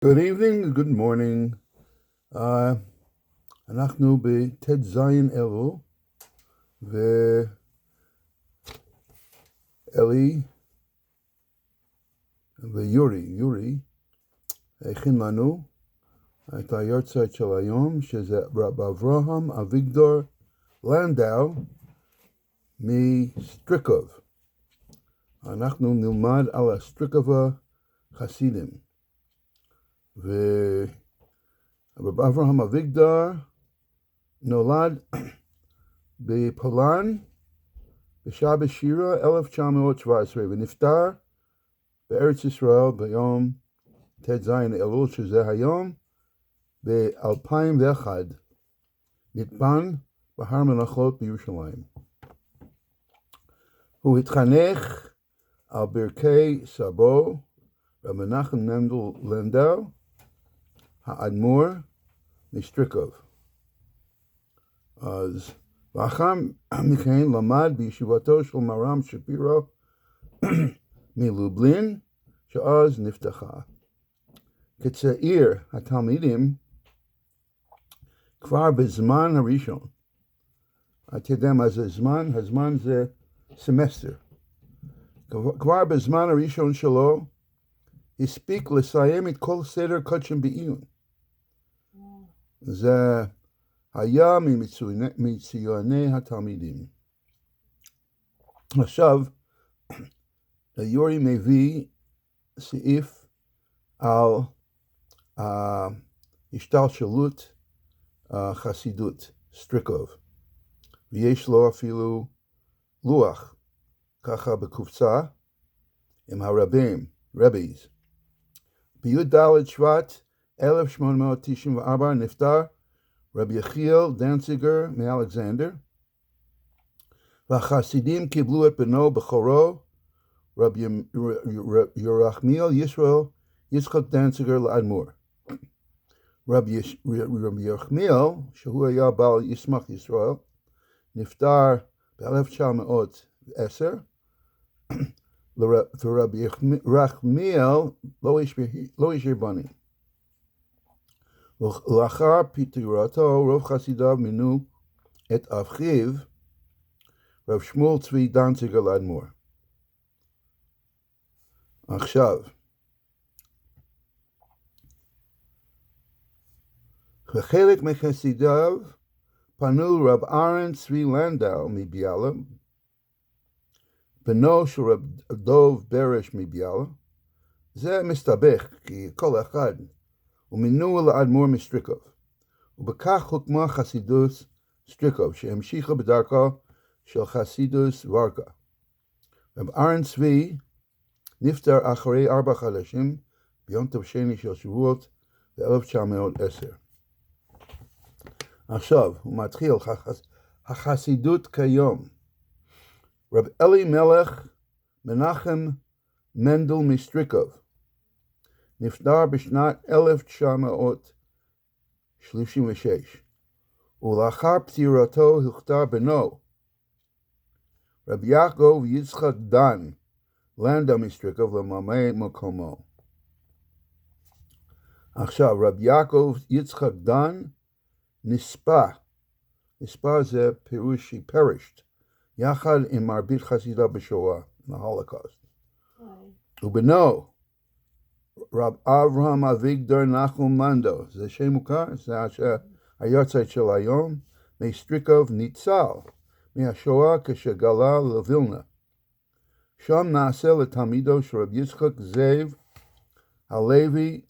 Good evening, good morning. אנחנו בט"ז אלול, ואלי ויורי הכין לנו את היורצייט של היום, שזה רב אברהם אביגדור לנדאו מסטריקוב. אנחנו נלמד על הסטריקובה חסידים. ורב אברהם אביגדור נולד בפולן בשעה בשירה 1917 ונפטר בארץ ישראל ביום ט"ז אלול, שזה היום, ב-2001, נטבן בהר מנחות בירושלים. הוא התחנך על ברכי סבו, רב מנחם מנדל לנדאו, האדמו"ר מסטריקוב. אז לאחר מכן למד בישיבתו של מר"ם שפירו מלובלין, שאז נפתחה. כצעיר התלמידים, כבר בזמן הראשון, אתה יודע מה זה זמן? הזמן זה סמסטר. כבר בזמן הראשון שלו, הספיק לסיים את כל סדר קודשים בעיון. זה היה מציוני התלמידים. עכשיו, יורי מביא סעיף על השתלשלות חסידות, סטריקוב. ויש לו אפילו לוח, ככה בקופצה, עם הרבים, רביז. בי"ד שבט 1894 נפטר רבי יחיאל דנציגר מאלכסנדר, והחסידים קיבלו את בנו בכורו, רבי ירחמיאל ישראל יצחק דנציגר לאדמו"ר. רבי ירחמיאל, שהוא היה בעל ישמח ישראל, נפטר ב-1910, ורבי ירחמיאל לא השאיר בנים. ולאחר פטירתו רוב חסידיו מינו את אחיו רב שמואל צבי דנציגר לאדמו"ר. עכשיו, וחלק מחסידיו פנו רב ארן צבי לנדאו מביאלה, בנו של רב דוב ברש מביאלה. זה מסתבך, כי כל אחד, ומינו לאדמו"ר מסטריקוב, ובכך הוקמה חסידות סטריקוב, שהמשיכה בדרכו של חסידות ורקה. רב ארן צבי נפטר אחרי 4 חודשים, ביום טוב שני של שבועות, ב-1910. עכשיו, הוא מתחיל החסידות כיום. רב אלי מלך מנחם מנדל מסטריקוב, נפטר בשנת 1936, ולאחר פטירתו הכתר בנו, רב יעקב יצחק דן לנדאו מסטריקוב, למלא מקומו. עכשיו, רב יעקב יצחק דן נספה זה פירוש שפרשת, יחד עם מרבית חסידיו בשואה, בהולוקוסט. ובנו, רב אברהם אביגדור נחום לנדאו, זה שם מוכר, זה היורצייט של היום, מסטריקוב ניצל מהשואה כשגלה לווילנה. שם נעשה לתלמידו של רב יצחק זאב הלוי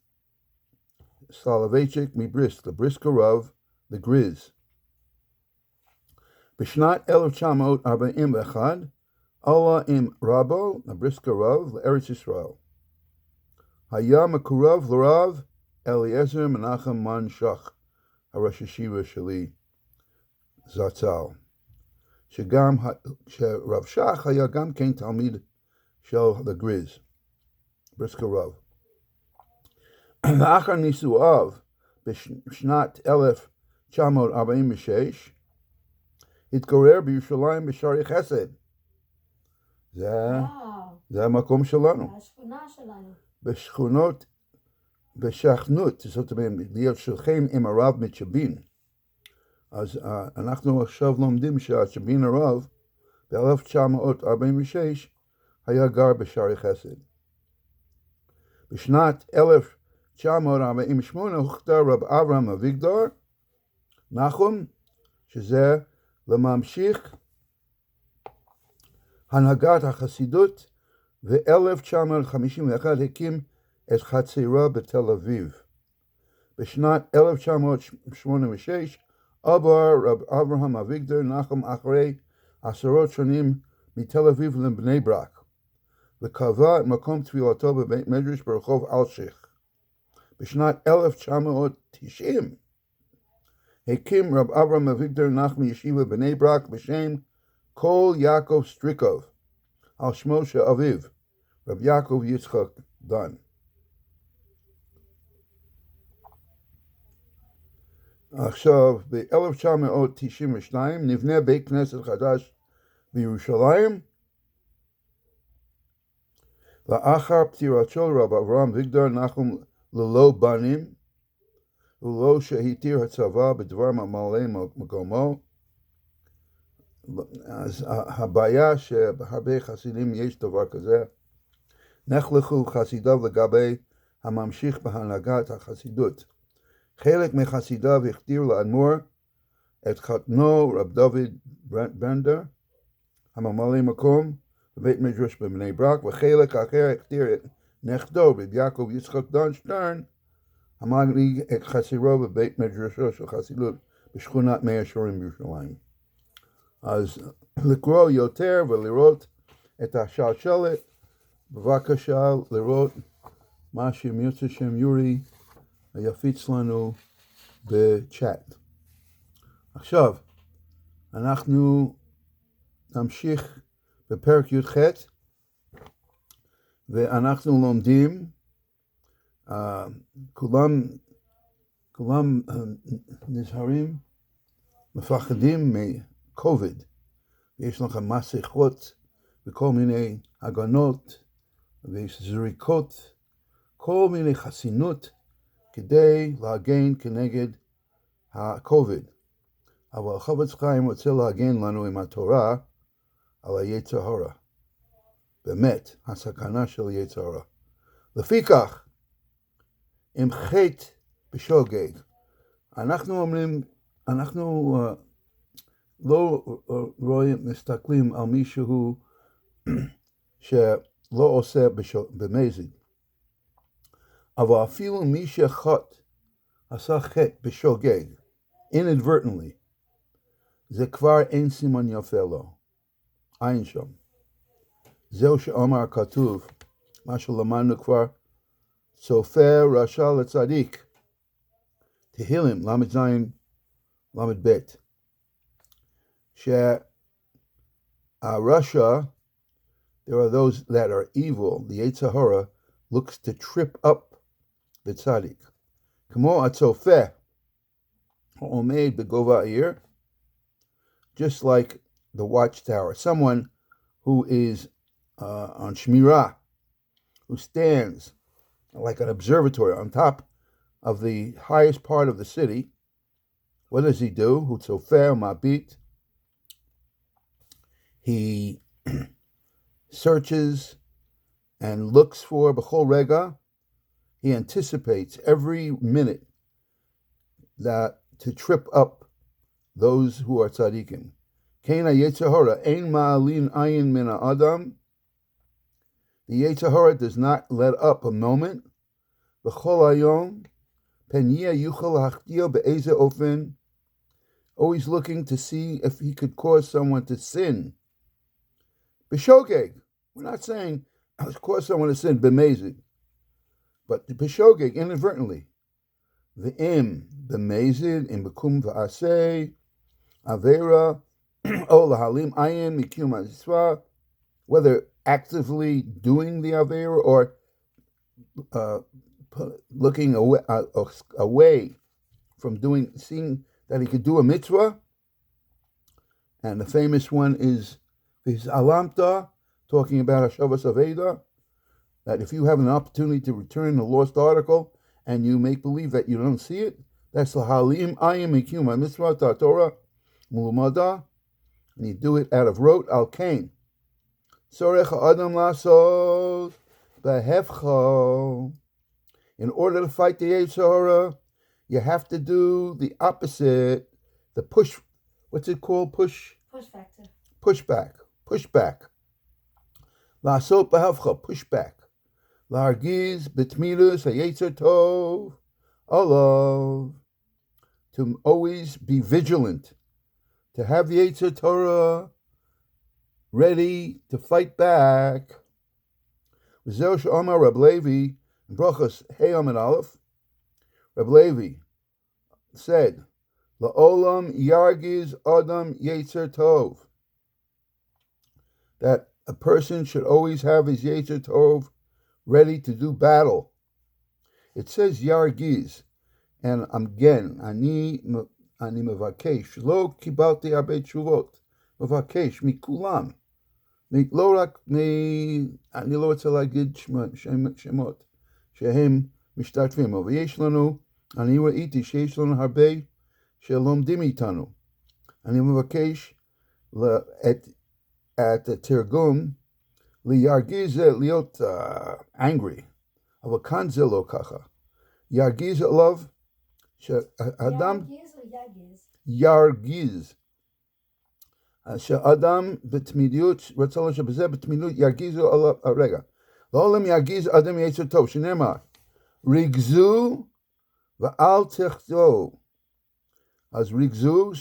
סולובייצ'יק מבריסק, לבריסק הרב בגריז. בשנת 1941 עלה עם רבו, לבריסק הרב, לארץ ישראל. היה מקורב לרב אליעזר מנחם המשך, הראש ישיבה שלי, זצ"ל. שרב שך היה גם כן תלמיד של הגריז, בריסק הרב. לאחר נישואיו בשנת 1946, התגורר בירושלים בשערי חסד. זה המקום שלנו. השכונה שלנו. בשכונות בשכנות, זאת אומרת, להיות שלכם עם הרב מצ'בין. אז אנחנו עכשיו לומדים שהצ'בין הרב ב-1946 היה גר בשערי חסד. בשנת 1948 הוכתר רב אברהם אביגדור נחום, שזה לממשיך הנהגת החסידות, ו-1951 הקים את חצרה בתל אביב. בשנת 1986 עבר רב אברהם אביגדור נחום אחרי עשרות שנים מתל אביב לבני ברק, וקבע את מקום תפילתו בבית מדרש ברחוב אלשיך. בשנת 1990 הקים רב אברהם אביגדור נחום ישיבה בני ברק בשם כל יעקב סטריקוב, על שמו של אביו, רב יעקב יצחק דן. עכשיו, ב-1992 נבנה בית כנסת חדש בירושלים, לאחר פטירתו רב אברהם אביגדור נחום ללא בנים, ולא שהתיר הצבא בדבר ממלא מקומו. אז הבעיה שבהרבה חסידים יש דבר כזה, נחלקו חסידיו לגבי הממשיך בהנהגת החסידות. חלק מחסידיו הכתיר לאדמו"ר את חתנו רב דוד ברנדר, הממלא מקום בבית מדרש בבני ברק, וחלק אחר הכתיר את נכדו רב יעקב יצחק דן שטרן, המנהיג את חסירו בבית מדרשו של חסידות בשכונת מאה שערים בירושלים. אז לקרוא יותר ולראות את השלשלת, בבקשה לראות מה שאם ירצה שם יורי יפיץ לנו בצ'אט. עכשיו, אנחנו נמשיך בפרק י"ח, ואנחנו לומדים, כולם נזהרים, מפחדים מקוביד. יש לכם מסכות וכל מיני הגנות וזריקות, כל מיני חסינות כדי להגן כנגד הקוביד. אבל חפץ חיים רוצה להגן לנו עם התורה על היצר הרע. באמת, הסכנה של יצר הרע. לפיכך, עם חטא בשוגג, אנחנו אומרים, אנחנו לא מסתכלים על מישהו שלא עושה במזיד. אבל אפילו מי עשה חטא בשוגג, inadvertently, זה כבר אין סימן יפה לו. אין שם. זהו שאומר הכתוב, מה שלמדנו כבר, סופר רשע לצדיק. תהילים, ל"ז, ל"ב. שהרשע, there are those that are evil, the Yetzer Hara looks to trip up the tzaddik. כמו הצופה העומד בגובה העיר, just like the watchtower, someone who is on Shmirah, who stands like an observatory on top of the highest part of the city. What does he do? Hu tzofeh mabit. He searches and looks for b'chol rega. He anticipates every minute that to trip up those who are tzaddikim. Kein ha-yetzer hara ein ma'alin ayin min ha'adam. The yetzer hara does not let up a moment. B'chol hayom pen yeh yuchal hachtia be'eze ofen. Always looking to see if he could cause someone to sin. B'shogeg. We're not saying cause someone to sin b'mezid, but b'shogeg, inadvertently. V'im b'mezid im b'kum v'aseh avera o lahalim ayin mikum ha'zisva, whether actively doing the avera or looking away from seeing that he could do a mitzvah. And the famous one is his alamta, talking about Hashavas Aveda, that if you have an opportunity to return the lost article and you make believe that you don't see it, that's l'halim ayim mikuma mitzvah Torah mulumada, and you do it out of rote al kain. Sorech adam lasod behefcho. In order to fight the Yetzer Hara, you have to do the opposite, the push. What's it called? Push factor. Pushback. Lasot behefcha. Pushback. Largiz betmilus hayetzer tov olav. To always be vigilant, to have the Yetzer Torah ready to fight back. V'zeh she'amar Reb Levi in Brachos Hey Amud Aleph. Reb Levi said, "La'olam yargiz adam Yetzer Tov." That a person should always have his Yetzer Tov ready to do battle. It says yargiz, and again, ani mevakesh lo kibalti הרבה תשובות, mevakesh mikulam, לא רק אני לא רוצה להגיד שמות שהם משתתפים, אבל יש לנו, אני ראיתי שיש לנו הרבה שלומדים איתנו. אני מבקש את התרגום לירגיז זה להיות angry, אבל כאן זה לא ככה. ירגיז עליו שאדם ירגיז, שאדם בתמידות, רצה שבזה בתמידות ירגיזו עליו, רגע, לעולם ירגיז אדם יצר טוב, שנאמר, ריגזו ואל תחטאו. As rigzu,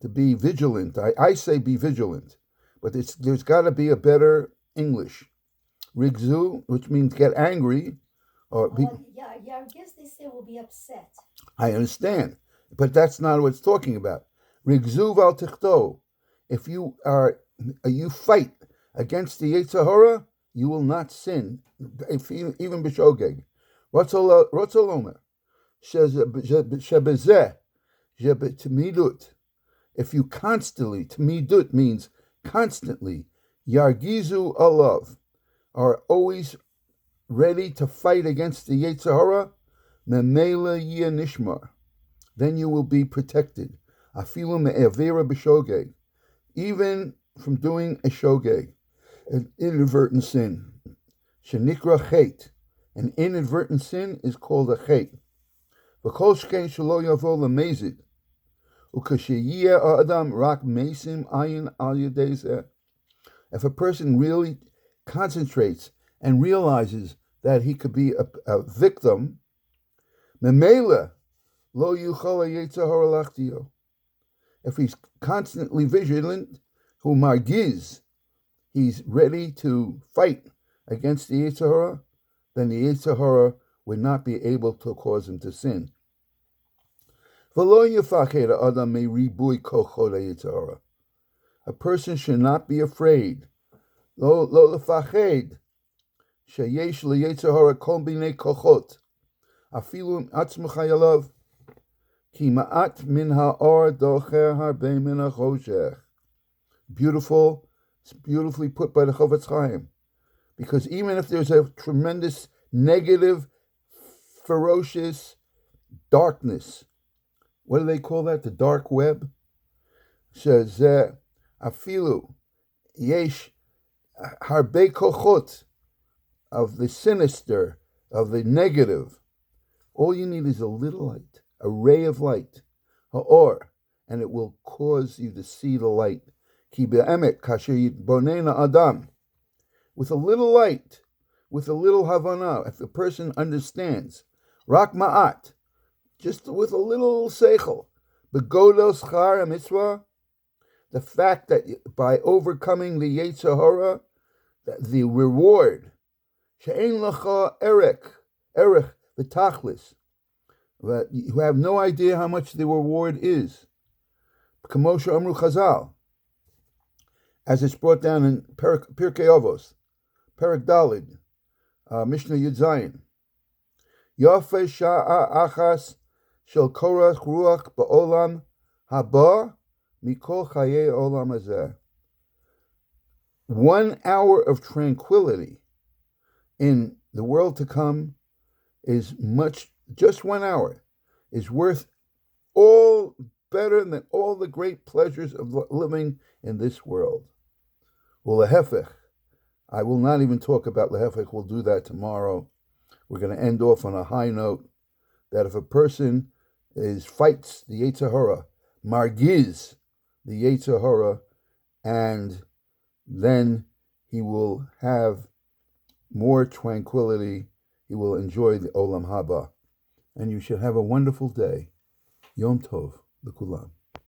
to be vigilant. I say be vigilant, but there's got to be a better English. Rigzu, which means get angry, or be. I guess they say will be upset. I understand, but that's not what it's talking about. Rigzu val tichto. If you fight against the Yetzer Hara, you will not sin. Even b'shogeg. Rotzolomer. Shebezeh. Tmidut. If you constantly, tmidut means constantly, yargizu alav, are always ready to fight against the Yetzer Hara, memela yeh nishmar, then you will be protected. Afilu me'avera b'shogeg, even from doing a shogeg, an inadvertent sin. Shenikra chet, an inadvertent sin is called a chet. V'kol shkein shelo yavo lemezid, ukashiyeh adam rak mesim ayin al yedei zeh. If a person really concentrates and realizes that he could be a victim, memela lo yuchal Yetzer Hara lachtiyo. If he's constantly vigilant, who margiz, he's ready to fight against the Yetzer Hara, then the Yetzer Hara would not be able to cause him to sin. V'lo yifached adam me'ribui kochot Yetzer Hara. A person should not be afraid. Lo lefached sheyesh leYetzer Hara kol binei kochot, afilu atzmcha yalav, ki ma'at min ha'or docher harbe min ha'choshech. Beautifully put by the Chofetz Chaim. Because even if there's a tremendous negative, ferocious darkness, what do they call that? The dark web? Says, afilu yesh harbe kochot, of the sinister, of the negative. All you need is a little light, a ray of light, ha'or, and it will cause you to see the light. Ki be'emet kasher yitbonena adam. With a little light, with a little havana, if a person understands, rak ma'at, just with a little seichel, begodel schar mitzvah, the fact that by overcoming the Yetzer Hara, the reward, she'ein lacha erech v'tachlis, that you have no idea how much the reward is. K'moshe amru Chazal, as it's brought down in Pirkei Avos, Perek Dalid, Mishnah Yud Zayin. Yafeh sha'a achas shel korach ruach ba'olam haba mikol chayei olam hazeh. 1 hour of tranquility in the world to come is much, just 1 hour, is worth all better than all the great pleasures of living in this world. Well, lehefech, I will not even talk about lehefech. We'll do that tomorrow. We're going to end off on a high note that if a person fights the Yetzer Hara, margiz the Yetzer Hara, and then he will have more tranquility. He will enjoy the Olam Haba. And you should have a wonderful day. Yom Tov, l'kulam.